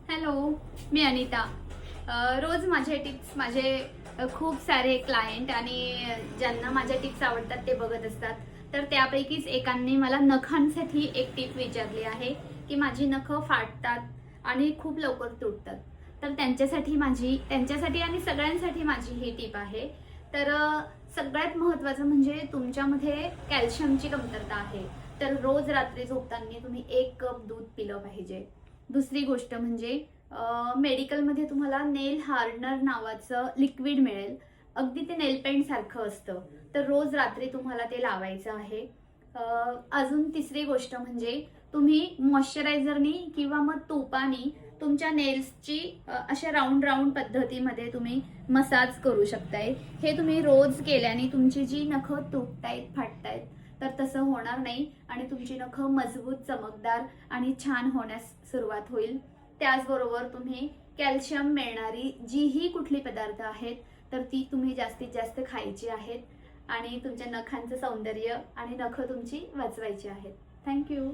Hello, मी अनिता। रोज माझे tips खूप सारे क्लायंट आणि ज्यांना माझ्या टिप्स आवडतात ते बघत असतात। तर त्यापैकीच एकांनी मला नखांसाठी एक टिप विचारली आहे की माझी नखं फाटतात आणि खूप लवकर तुटतात। तर त्यांच्यासाठी आणि सगळ्यांसाठी माझी ही टिप आहे। तर सगळ्यात महत्त्वाचं म्हणजे तुमच्यामध्ये कॅल्शियमची कमतरता आहे। तर रोज रात्री झोपताना तुम्ही 1 कप दूध पिलं पाहिजे। दुसरी गोष्ट म्हणजे मेडिकलमध्ये तुम्हाला नेल हार्डनर नावाचं लिक्विड मिळेल। अगदी ते नेल पेंट सारखं असतं। तर रोज रात्री तुम्हाला ते लावायचं आहे। अजून तिसरी गोष्ट म्हणजे तुम्ही मॉइश्चरायझरनी किंवा मग तुपानी तुमच्या नेल्सची अशा राऊंड राऊंड पद्धतीमध्ये तुम्ही मसाज करू शकताय। हे तुम्ही रोज केल्याने तुमची जी नखं तुटतायत फाटतायत तर तसं होणार नाही आणि तुमची नखं मजबूत, चमकदार आणि छान होण्यास सुरुवात होईल। त्याचबरोबर तुम्ही कॅल्शियम मिळणारी जीही कुठली पदार्थ आहेत तर ती तुम्ही जास्तीत जास्त खायची आहेत आणि तुमच्या नखांचं सौंदर्य आणि नखं तुमची वाचवायची आहेत। थँक्यू।